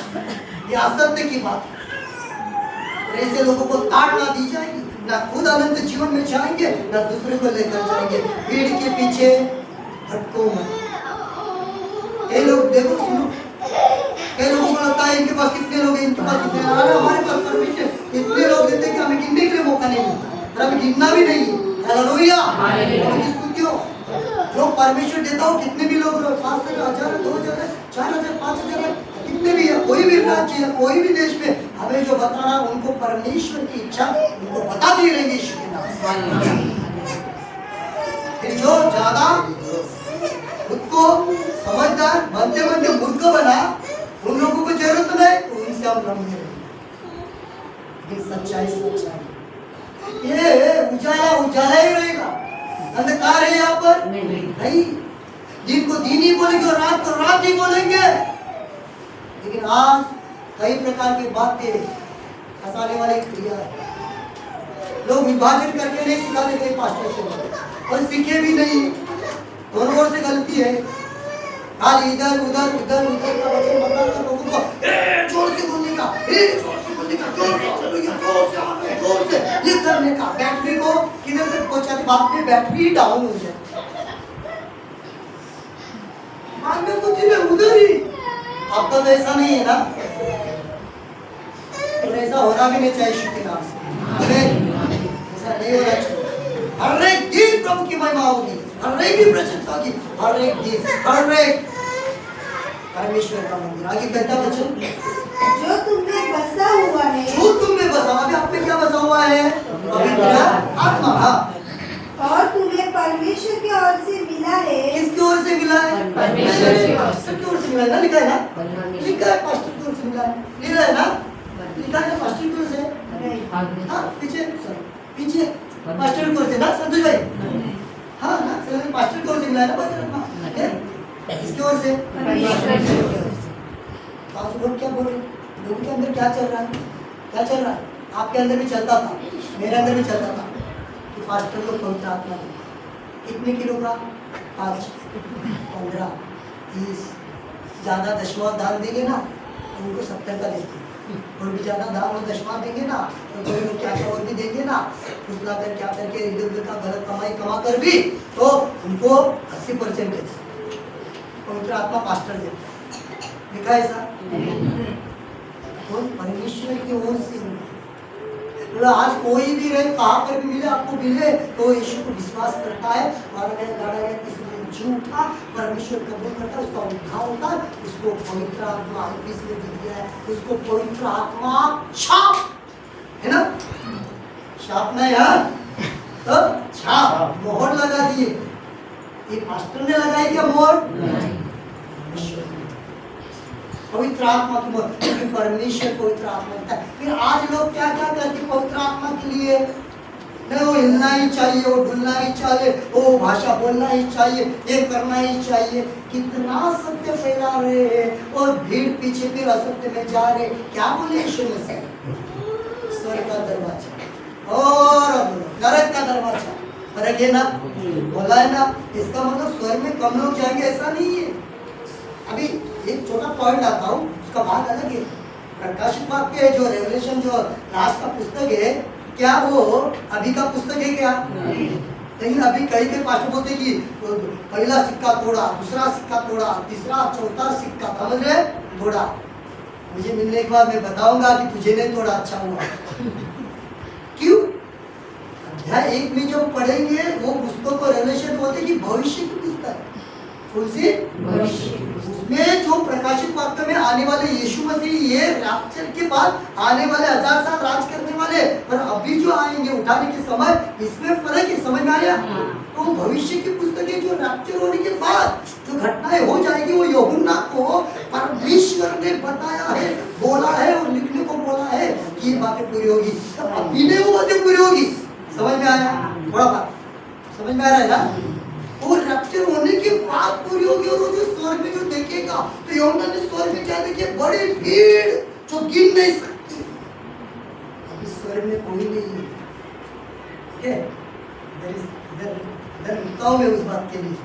A: ये असत्य की बात है। ऐसे लोगों को ताड़ ना दी जाएगी, ना खुद अनंत जीवन में जाएंगे, ना दूसरे को लेकर जाएंगे। भीड़ के पीछे भटको मत। कई लोग देखो, सुनो, कई लोगों को लगता है इनके पास कितने लोग हैं, इनके पास कितने, हमारे पास परमेश्वर इतने लोग देते हैं कि हमें गिनने के लिए मौका नहीं मिलता, हमें गिनना भी नहीं है। हालेलुया। क्यों? जो परमेश्वर देता हो, कितने भी लोग 5,000, 2,000, 4,000, 5,000, कितने भी है, कोई भी राज्य है, कोई भी देश में, हमें जो बताना उनको परमेश्वर की इच्छा उनको बताती रहेंगे यीशु के नाम से। फिर जो ज्यादा खुद को समझदार बनते मूर्ख बना, उन लोगों को जरूरत नहीं, तो उनसे हम लंबे रहेंगे। सच्चाई ये उजाला ही रहेगा, अंधकार है यहाँ पर नहीं। दिन को दिन ही बोलेंगे और रात को रात ही बोलेंगे। लेकिन आज कई प्रकार की बातें फंसाने वाली क्रिया है। लोग विभाजन करके नहीं सिखाते कई पास्टर से, और सीखे भी नहीं, दोनों ओर से गलती है। खाली इधर उधर का वचन बताकर लोगों को जोर से बोलने का, जोर से ये करने का, बैटरी को किधर तक पहुंचाते, बाद में बैटरी डाउन हो जाए, बाद में कुछ नहीं, उधर ही। आपका तो ऐसा नहीं है ना, और ऐसा होना भी नहीं चाहिए यीशु के नाम से। ऐसा नहीं होना चाहिए। हर एक दिन प्रभु की महिमा होगी, हर एक दिन प्रशंसा होगी, हर एक दिन, हर एक परमेश्वर का मंदिर। आगे कहता वचन,
B: जो तुम में बसा हुआ है,
A: जो तुम में बसा, अभी आप में क्या बसा हुआ है? पवित्र आत्मा।
B: और तुम्हें परमेश्वर की ओर से मिला है।
A: किसकी ओर से मिला है?
B: परमेश्वर की
A: ओर से मिला है ना, लिखा है ना, लिखा है पास्टर की ओर से मिला है, लिखा है ना, लिखा है पास्टर की ओर से। हाँ पीछे पास्टर की ओर से ना संतोष भाई, हाँ ना, पास्टर की ओर से मिला है ना पवित्र आत्मा, इसकी ओर से। लोग क्या बोल रहे हैं? लोगों के अंदर क्या चल रहा है? आपके अंदर भी चलता था, मेरे अंदर भी चलता था कि पास्टर को पवित्र आत्मा कितने किलो का? 5, 15, 30, ज़्यादा दशमांश दान देंगे ना तो उनको 70 का देते, और भी ज़्यादा दान और दशमांश देंगे ना तो कोई लोग क्या और भी देंगे ना, उतना कर क्या करके इधर उधर का गलत कमाई कमा कर भी तो उनको 80% देते। पवित्र आत्मा पास्टर देते, लिखा है ऐसा? कौन? परमेश्वर की ओर से मिले। आज कोई भी रहे, कहाँ पर भी मिले, आपको मिले तो यीशु को विश्वास करता है और झूठा परमेश्वर कबूल करता है, उसका उद्धार होता है, उसको पवित्र आत्मा इसलिए दे दिया है, उसको पवित्र आत्मा छाप, है ना, छापना है तो छाप, मोहर लगा दिए। ये पास्टर ने लगाई क्या मोहर? पवित्र आत्मा की मोहर, क्योंकि परमेश्वर पवित्र आत्मा होता है। फिर आज लोग क्या क्या करते पवित्र आत्मा के लिए? नहीं, वो हिलना ही चाहिए, वो डुलना ही चाहिए, वो भाषा बोलना ही चाहिए, ये करना ही चाहिए। कितना सत्य फैला रहे हैं और भीड़ पीछे फिर असत्य में जा रहे। क्या बोले यीशु मसीह? स्वर्ग का दरवाजा और नरक का दरवाजा फर्क है ना? बोला है ना? इसका मतलब स्वर्ग में कम लोग जाएंगे ऐसा नहीं है। अभी एक छोटा पॉइंट आता हूँ, उसका बात अलग है। प्रकाशित वाक्य है जो रेवलेशन जो लास्ट का पुस्तक है, क्या वो अभी का पुस्तक है क्या? लेकिन अभी कई कई पास्टर बोलते कि पहला सिक्का तोड़ा, दूसरा सिक्का तोड़ा, तीसरा चौथा सिक्का समझ रहे तोड़ा। मुझे मिलने के बाद मैं बताऊंगा कि तुझे नहीं तोड़ा, अच्छा हुआ। क्यों? अध्याय 1 में जो पढ़ेंगे वो पुस्तक को रेवलेशन बोलते कि भविष्य की पुस्तक, कौन सी? उसमें जो प्रकाशित वाक्य में आने वाले यीशु मसीह, ये रैप्चर के बाद आने वाले 1000 साल राज करने वाले, और अभी जो आएंगे उठाने के समय, इसमें फर्क है। समझ में आया? तो भविष्य की पुस्तक है जो रैप्चर होने के बाद जो घटनाएं हो जाएगी, वो यूहन्ना को परमेश्वर ने बताया है, बोला है और लिखने को बोला है कि ये बातें पूरी होगी। तो अभी नहीं वो बातें पूरी होगी। समझ में आया? थोड़ा बात समझ में आ रहा है ना? और रैप्चर होने के बाद पूरी होगी। और वो जो स्वर्ग में जो देखेगा, तो यूहन्ना ने स्वर्ग में क्या देखे? बड़ी भीड़ जो गिन नहीं सकती। अभी स्वर्ग में कोई नहीं है। ठीक है? इधर रुकता हूँ मैं उस बात के लिए।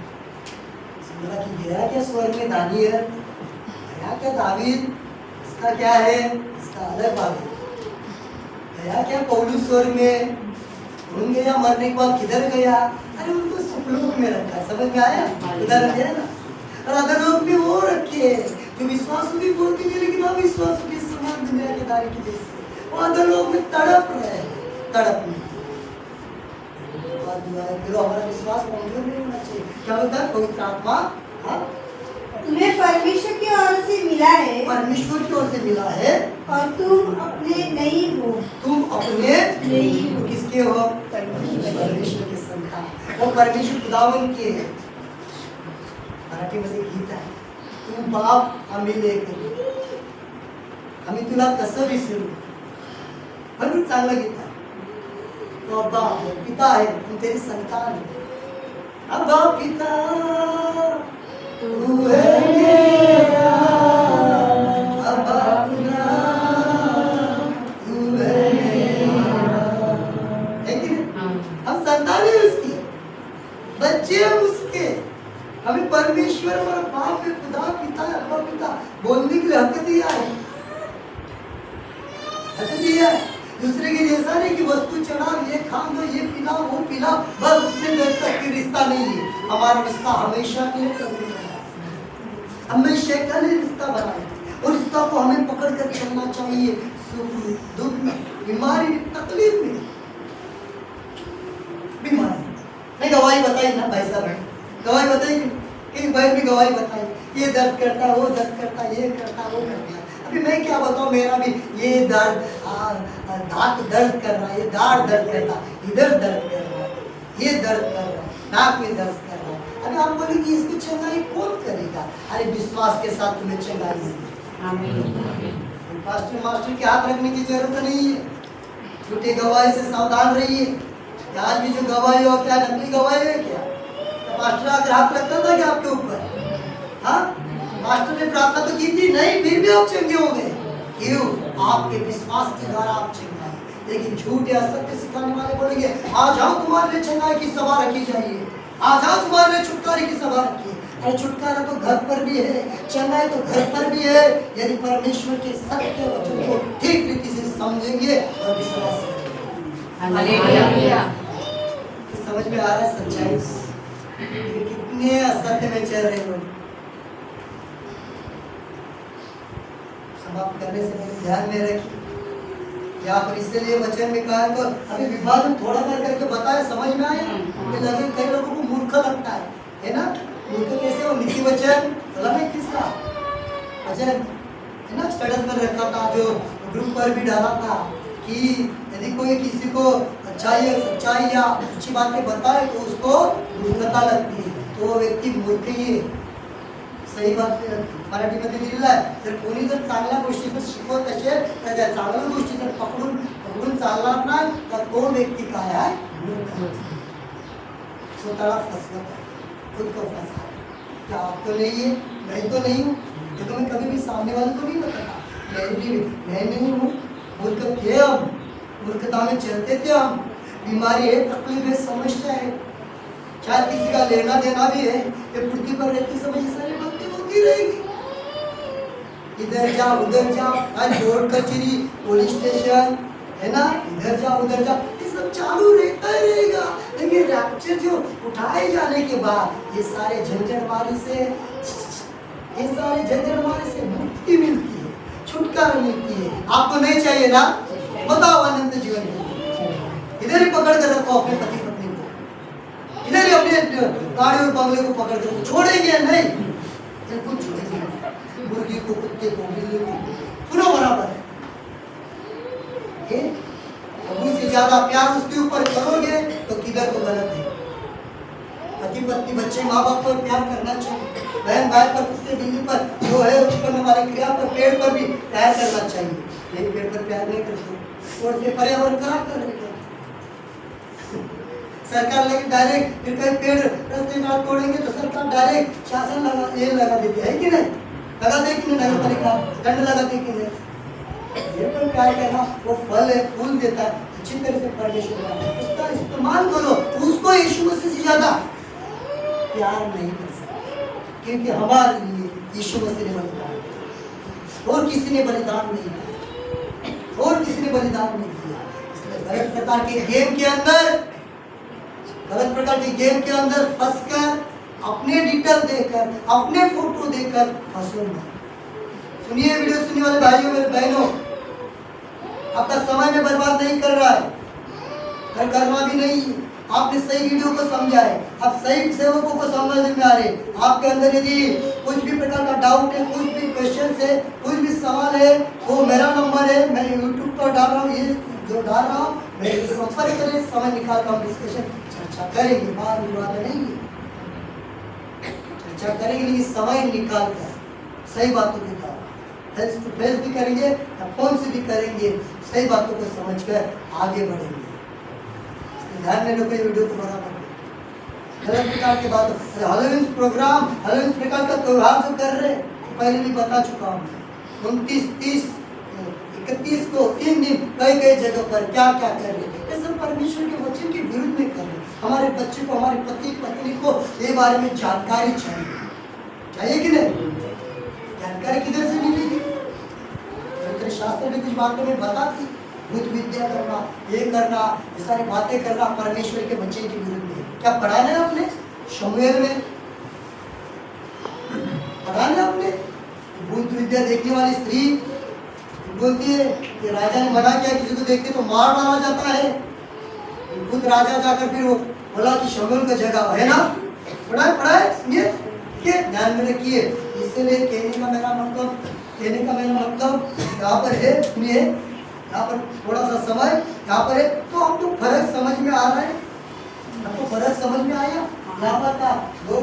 A: समझा कि गया क्या स्वर्ग में दानियल, गया क्या दावीद, इसका क्या है? इसका अलग बात है। गया क्या पौलुस स्वर्ग में? उन गया मरने के बाद किधर गया? अरे उनको सुखलोक में रखा है। समझ में आया? उधर रखे है ना, और अधोलोक में वो रखे जो विश्वास भी बोलते हैं लेकिन अविश्वास के समान दुनिया के दारी की जैसे वो अधोलोक में तड़प रहे हैं, तड़प में। फिर हमारा विश्वास कमजोर नहीं होना चाहिए। क्या होता है? पवित्र आत्मा
B: तुम्हें परमेश्वर की ओर से मिला है,
A: परमेश्वर की ओर से मिला है,
B: और तुम अपने नहीं हो।
A: तुम अपने
B: नहीं हो।
A: किसके हो? परमेश्वर के संतान। वो परमेश्वर खुदावन के है। मराठी मध्ये गीत आहे, तू बाप आम्ही लेकर, आम्ही तुला कसं विसरू. भरपूर चांगलं गीत आहे. तो अब्बा पिता है, हम तेरी संतान है. अब्बा पिता तू है मेरा, अब्बा पिता तू है मेरा. है कि नहीं? हम संतान है उसकी, बच्चे हम उसके. हमें परमेश्वर और बाप में खुदा पिता अब्बा पिता बोलने के लिए हक दिया है, हक दिया है. दूसरे के जैसा नहीं कि वस्तु चढ़ाओ, ये खा दो, ये पिलाओ, वो पिलाओ, बस उतने देर तक की रिश्ता नहीं है. हमारा रिश्ता हमेशा के लिए कभी नहीं है. हमेशा का लिए रिश्ता बनाए और रिश्ता को हमें पकड़ कर चलना चाहिए. सुख में, दुख में, बीमारी में, तकलीफ में. बीमारी नहीं गवाही बताई ना भाई साहब, गवाही बताई कि भाई भी गवाही बताई, ये दर्द करता, वो दर्द करता, ये करता, वो करता. अभी मैं क्या बताऊं, मेरा भी ये दर्द, दांत दर्द कर रहा है, ये दाढ़ दर्द कर रहा है, इधर दर्द कर रहा है, ये दर्द कर रहा है, नाक में दर्द कर रहा है. अभी आप बोले कि इसको चंगाई कौन करेगा? अरे विश्वास के साथ तुम्हें चंगाई मिलेगी. पास्टर मास्टर के हाथ रखने की जरूरत नहीं है. झूठी गवाही से सावधान रहिए. आज भी जो गवाही हो, क्या नकली गवाही है क्या? तो पास्टर आकर हाथ रखता था क्या आपके ऊपर? हाँ, मास्टर ने प्रार्थना तो की थी नहीं, फिर भी आप चंगे हो गए. क्यों? आपके विश्वास के द्वारा आप चंगाई. लेकिन झूठ या सत्य सिखाने वाले बोलेंगे आ जाओ तुम्हारे लिए चंगाई की सभा रखी जाइए, आ जाओ तुम्हारे लिए छुटकारे की सभा रखी. अरे छुटकारा तो घर पर भी है, चंगाई तो घर पर भी है. यदि परमेश्वर के सत्य वचन को ठीक रीति से समझेंगे और विश्वास करेंगे. समझ में आ रहा है सच्चाई? कितने असत्य में चल रहे लोग. समाप्त करने से पहले ध्यान में रखिए, यहाँ पर इसलिए वचन में कहा तो अभी विभाजन थोड़ा कर करके बताया. समझ में आया? कि लगे कई लोगों को मूर्ख लगता है ना? मूर्ख कैसे? वो नीति वचन चला नहीं किसका वचन है ना, स्टेटस पर रखा था, जो ग्रुप पर भी डाला था कि यदि कोई किसी को अच्छाई या सच्चाई या अच्छी बातें बताए तो उसको मूर्खता लगती है. तो वो व्यक्ती मूर्खही आहे. सही बात मराठीमध्ये लिहिलेलं आहे. जर कोणी जर चांगल्या गोष्टी जर शिकवत असेल तर त्या चांगल्या गोष्टी जर पकडून चालणार नाही तर तो व्यक्ती काय आहे, स्वतःला फसवत आहे, खुद को फंसा है. क्या आप तो नहीं है, मैं तो नहीं हूँ, तो मैं कभी भी सामने वाले को नहीं बताता मैं नहीं हूँ. मूर्ख थे हम, मूर्खता में चलते थे हम. बीमारी है, तकलीफ है, समस्या है, शायद किसी का लेना देना भी है, ये पृथ्वी पर रहती समय ये सारी बातें होती रहेगी. इधर जा उधर जा, आज कोर्ट कचहरी पुलिस स्टेशन है ना, इधर जा उधर जा, ये सब चालू रहता ही रहेगा. लेकिन रैप्चर जो उठाए जाने के बाद ये सारे झंझटमारी से मुक्ति मिलती है, छुटकारा मिलती है. आपको नहीं चाहिए ना, बताओ अनंत जीवन के लिए. इधर ही पकड़ कर रखो अपने पति पत्नी को, इधर ही अपने गाड़ी और बंगले को पकड़ कर छोड़ेंगे नहीं, बिल्कुल छोड़ेंगे. मुर्गी को, कुत्ते को, बिल्ली को, सुनो बराबर है. प्रभु से ज्यादा प्यार उसके ऊपर करोगे तो किधर तो गलत है. पति पत्नी बच्चे माँ बाप पर प्यार करना चाहिए. बहन भाई पर, कुत्ते बिल्ली पर, जो है उत्पन्न वाले क्रिया पर, पेड़ पर भी प्यार करना चाहिए. लेकिन पेड़ पर प्यार नहीं करते, तोड़ते, पर्यावरण खराब कर रहे हैं. सरकार लेकिन डायरेक्ट फिर कहीं पेड़ रास्ते में तोड़ेंगे तो सरकार डायरेक्ट शासन लगा देती है कि नहीं, लगा दे कि नहीं, नगर पालिका दंड लगा दे कि नहीं. ये पर प्यार करना, वो फल है, फूल देता है, अच्छी तरह से परमेश्वर का उसका इस्तेमाल करो. उसको यीशु मसीह से ज्यादा प्यार नहीं कर सकते, क्योंकि हमारे लिए यीशु मसीह ने बलिदान किया और किसी ने बलिदान नहीं किया, और किसी ने बलिदान नहीं किया. इसलिए गलत प्रकार के गेम के अंदर फंसकर, अपने डिटेल देकर, अपने फोटो देकर फंसो मत. सुनिए वीडियो सुनने वाले भाइयों मेरे बहनों, आपका समय में बर्बाद नहीं कर रहा है, करना भी नहीं. आपने सही वीडियो को समझा है, आप सही सेवकों को समझ में आ रहे. आपके अंदर यदि कुछ भी प्रकार का डाउट है, कुछ भी क्वेश्चन है, कुछ भी सवाल है, वो मेरा नंबर है, मैं यूट्यूब पर डाल रहा हूँ, ये जो डाल रहा हूँ, मेरे संपर्क करें, समय निकाल कर हम डिस्कशन चर्चा करेंगे. बात विवाद नहीं है, चर्चा करेंगे, लेकिन समय निकाल कर सही बातों के द्वारा फेस टू फेस भी करेंगे या फोन से भी करेंगे, सही बातों को समझकर आगे बढ़ेंगे. ध्यान में रखो, ये वीडियो को बराबर अलग प्रकार के बातों, हेलोवीन प्रोग्राम, हेलोवीन प्रकार का त्योहार जो कर रहे पहले भी बता चुका हूँ. 29, 30, 31 को 3 दिन कई जगह पर क्या क्या कर रहे, ये सब परमेश्वर के वचन के विरुद्ध में कर रहे. हमारे बच्चे को, हमारे पति पत्नी को ये बारे में जानकारी चाहिए कि नहीं. जानकारी किधर से मिलेगी? पवित्र शास्त्र में कुछ बातें में बताती, भूत विद्या करना, ये करना, ये सारी बातें करना परमेश्वर के वचन के विरुद्ध में. क्या पढ़ाना है आपने शमूएल में, पढ़ाना है आपने. भूत विद्या देखने वाली स्त्री बोलती है कि राजा ने मना किया, किसी को देखते तो मार डाला जाता है. खुद राजा जाकर फिर वो बोला कि शमूएल का जगह है ना. पढ़ाए सुनिए, ध्यान में रखिए. इसलिए कहने का मेरा मतलब यहाँ पर है, सुनिए, यहाँ पर थोड़ा सा समय यहाँ पर है, तो आपको फर्क समझ में आ रहा है, आपको फर्क समझ में आया. यहाँ पर था 2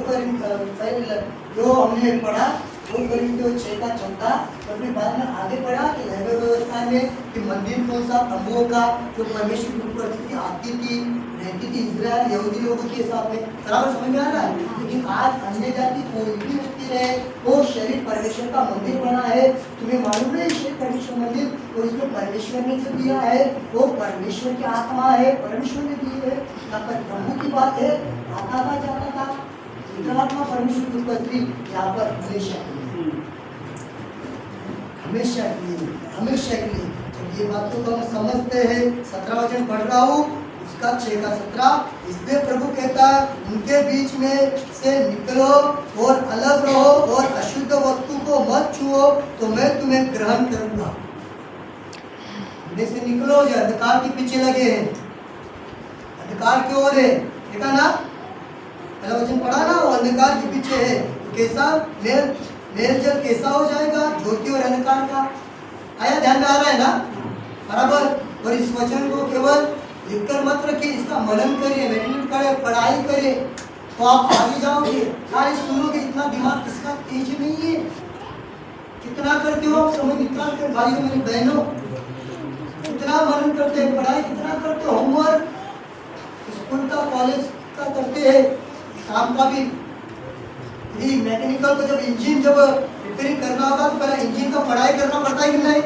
A: पहले जो हमने पढ़ा 2 Corinthians 6 का 14, और फिर बाद में आगे पढ़ा कि नगर व्यवस्था में कि मंदिर कौन सा, तंबुओं का जो परमेश्वर की उपस्थिति आती थी, रहती थी इजराइल यहूदी लोगों के साथ में. बराबर समझ में आ रहा है. लेकिन आज अन्य जाति कोई भी व्यक्ति रहे, वो शरीर परमेश्वर का मंदिर बना है. तुम्हें मालूम है शरीर परमेश्वर मंदिर, और इसमें परमेश्वर ने जो दिया है वो परमेश्वर की आत्मा है, परमेश्वर ने दी है. यहाँ पर प्रभु की बात है, आता था जाता था, आत्मा परमेश्वर की उपस्थिति यहाँ पर हमेशा के लिए. जब ये बातों को हम समझते हैं, 17 वचन पढ़ रहा हूँ उसका 6 का 17, इसलिए प्रभु कहता है उनके बीच में से निकलो और अलग रहो और अशुद्ध वस्तु को मत छुओ तो मैं तुम्हें ग्रहण करूंगा. से निकलो जो अंधकार के पीछे लगे हैं, अंधकार की ओर है, देखा ना, पहला वचन पढ़ा ना, वो अंधकार के पीछे है. कैसा मेल जल कैसा हो जाएगा, ज्योति और अंधकार का. आया, ध्यान में आ रहा है ना, बराबर. और इस वचन को केवल लिखकर मत रखिए, इसका मनन करिए, मेडिटेट करें, पढ़ाई करिए, तो आप आगे जाओगे, खाली सुनोगे। इतना दिमाग किसका तेज नहीं है? कितना करते हो आप समय निकाल कर भाइयों मेरी बहनों? कितना मनन करते हैं, पढ़ाई कितना करते हो, होमवर्क स्कूल का कॉलेज का करते हैं, काम का भी। मैकेनिकल को जब इंजन जब रिपेयरिंग करना होगा तो पहले इंजन का पढ़ाई करना पड़ता है कि नहीं?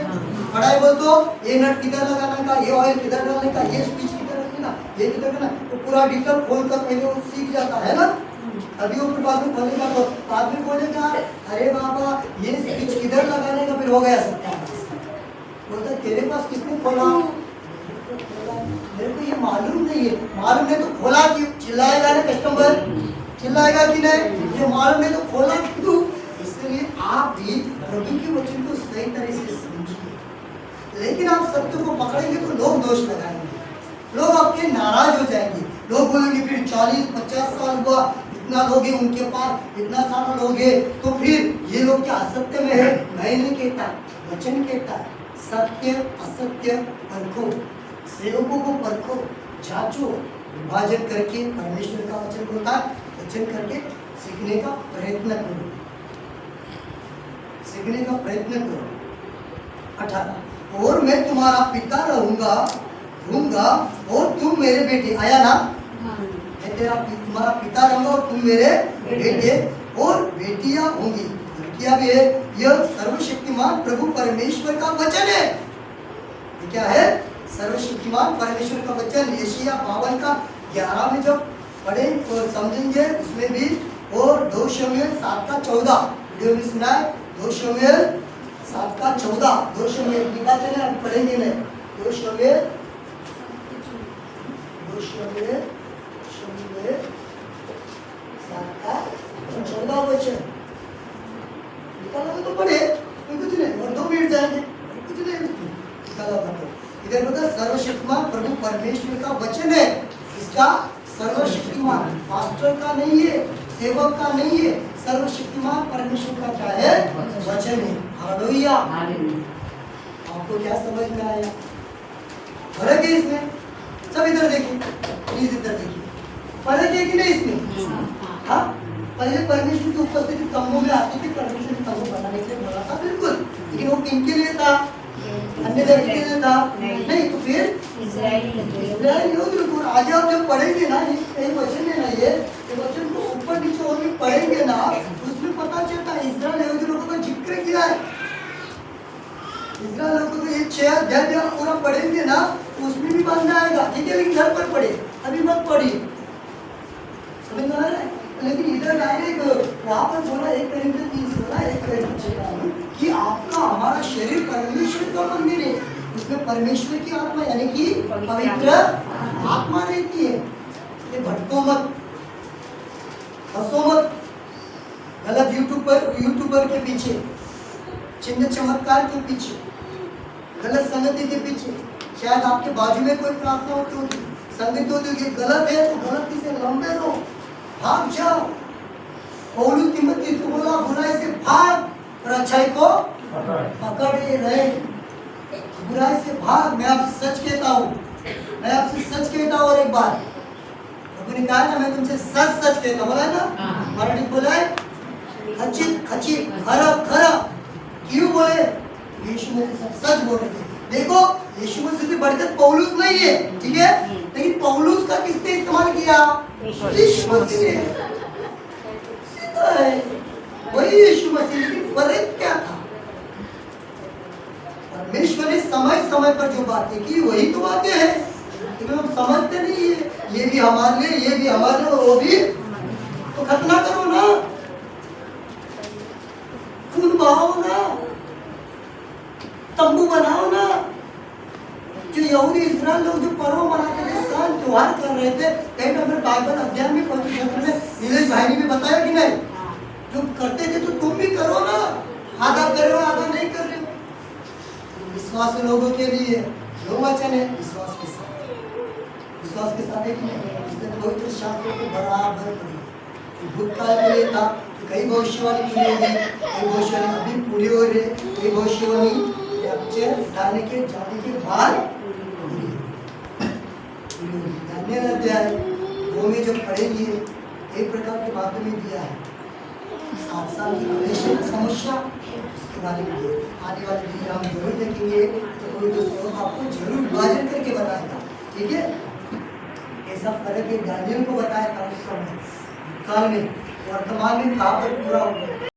A: पढ़ाई बोल तो ये नट किधर लगाने का, ये ऑयल किधर डालने का, ये स्विच किधर रखना, ये किधर करना, तो पूरा डिटेल खोल कर पहले वो सीख जाता है ना। अभी वो फिर बाद में खोलेगा तो आदमी बोलेगा अरे बाबा ये स्विच किधर लगाने का, फिर हो गया सत्यानाश। बोलता तेरे पास किसने खोला? मेरे को ये मालूम नहीं है। मालूम नहीं तो खोला क्यों? चिल्लाएगा ना कस्टमर, चिल्लाएगा कि नहीं? ये मालूम नहीं तो खोला क्यों? इसलिए आप भी प्रभु के वचन को सही तरह से समझिए। लेकिन आप सत्य को पकड़ेंगे तो लोग दोष लगाएंगे, लोग आपके नाराज हो जाएंगे। लोग बोलेंगे फिर 40-50 साल हुआ, इतना लोग हैं उनके पास, इतना सारा लोग है, तो फिर ये लोग क्या असत्य में है? मैं नहीं कहता, वचन कहता है सत्य असत्य परखो, सेवकों को परखो, जांचो, विभाजन करके परमेश्वर का वचन बोलता है, वचन करके सीखने का प्रयत्न करो, सीखने का प्रयत्न करो। 18 और मैं तुम्हारा पिता रहूंगा और तुम मेरे बेटे। आया ना? मैं तुम्हारा पिता रहूंगा और तुम मेरे बेटे और बेटियां होंगी, लड़कियां भी है। यह सर्वशक्तिमान प्रभु परमेश्वर का वचन है। ये क्या है? सर्वशक्तिमान परमेश्वर का वचन। यशायाह 52 का 11 में जब पढ़े तो समझेंगे उसमें भी। और 2 शमूएल 7 का 14 वीडियो में सुना है। 2 शमूएल 7 का 14 2 शमूएल निकालते हैं, अभी पढ़ेंगे नहीं। 2 शमूएल 7 का 14 वचन निकाला तो पढ़े, कुछ नहीं, और 2 मिनट जाएंगे, कुछ नहीं निकाला तो। इधर बता सर्वशक्तिमान प्रभु परमेश्वर का वचन है। इसका सर्वशक्तिमान पास्टर का नहीं है, सेवक का नहीं है, सर्वशक्तिमान परमेश्वर का क्या है? वचन है। हालेलुया। आपको क्या समझ में आया? फर्क है इसमें? सब इधर देखिए, प्लीज इधर देखिए, फर्क है कि नहीं इसमें? हाँ, पहले परमेश्वर की उपस्थिति तंबू में आती थी, परमेश्वर की तंबू बनाने के लिए बोला था, बिल्कुल, लेकिन वो किनके लिए था? अन्य धर्म के लिए था? नहीं, तो फिर इस्राएल। आज आप जब पढ़ेंगे ना, ये वचन है ना, ये वचन को ऊपर नीचे और भी पढ़ेंगे ना, उसमें पता चलता है इस्राएल यहूदी लोगों का जिक्र किया है। इस्राएल लोगों को ये 6 अध्याय आप पूरा पढ़ेंगे ना, तो उसमें भी बन जाएगा, ठीक है? लेकिन घर पर पढ़े, अभी मत पढ़िए, समझ में आ रहा है? लेकिन इधर डायरेक्ट वहाँ पर बोला 1 कोरिन्थियों 3:16, 1 कोरिन्थियों 6 कि आपका हमारा शरीर परमेश्वर का मंदिर है, उसमें परमेश्वर की आत्मा यानी कि पवित्र आत्मा रहती है। ये भटको मत, हंसो मत, गलत यूट्यूबर के पीछे, चिन्ह चमत्कार के पीछे, गलत संगति के पीछे। शायद आपके बाजू में कोई प्रार्थना होती होगी, संगति होती होगी, गलत है तो गलती से लंबे रहो, भाग जाओ। पौलुस तिमोथी को बोला बुराई से भाग और अच्छाई को पकड़े रहे। बुराई से भाग। मैं आपसे सच कहता हूँ, मैं आपसे सच कहता हूँ। और एक बार प्रभु ने कहा ना, मैं तुमसे सच सच कहता हूँ, बोला है ना? मराठी बोला है खचित खचित खरं खरं। क्यों बोले? यीशु मसीह सच बोल रहे थे। देखो, यीशु मसीह से बढ़कर पौलुस नहीं है, ठीक है? लेकिन पौलुस का किसने इस्तेमाल किया? यीशु मसीह ने। सीधा है, वही यीशु मसीह। लेकिन फर्क क्या था? परमेश्वर ने समय समय पर जो बातें की वही तो बातें हैं, लेकिन हम समझते नहीं है। ये भी हमारे लिए, ये भी हमारे लिए, वो भी। तो खतना करो ना, खून बहाओ ना, तंबू बनाओ ना। जो यहूदी इस्राएल लोग जो पर्व मनाते थे, साल त्योहार कर रहे थे, कहीं ना कहीं बाइबल अध्ययन में नीलेश भाई ने भी बताया कि नहीं, जो करते थे तो तुम भी करो ना। आधा कर रहे हो, आधा नहीं कर रहे हो। विश्वास लोगों के लिए जो वचन है, विश्वास के साथ है कि नहीं? इसने पवित्र शास्त्रों को बराबर पढ़ी। भूतकाल के लिए था, कई भविष्यवाणी पूरी हो गई, कई भविष्यवाणी अभी पूरी हो रही है, कई भविष्यवाणी रैप्चर जाने के बाद धन्य अध्याय 2 में जब पढ़ेंगे एक प्रकार के बातों में दिया है। 7 साल की क्लेश समस्या उसके बारे में दिया। आने वाले दिन में हम जरूर देखेंगे, तो कोई दोस्तों आपको जरूर विभाजन करके बताएगा। ठीक है, ऐसा फर्क है दानियल को बताया था उस समय काल में, वर्तमान में कहाँ पर पूरा हो गया।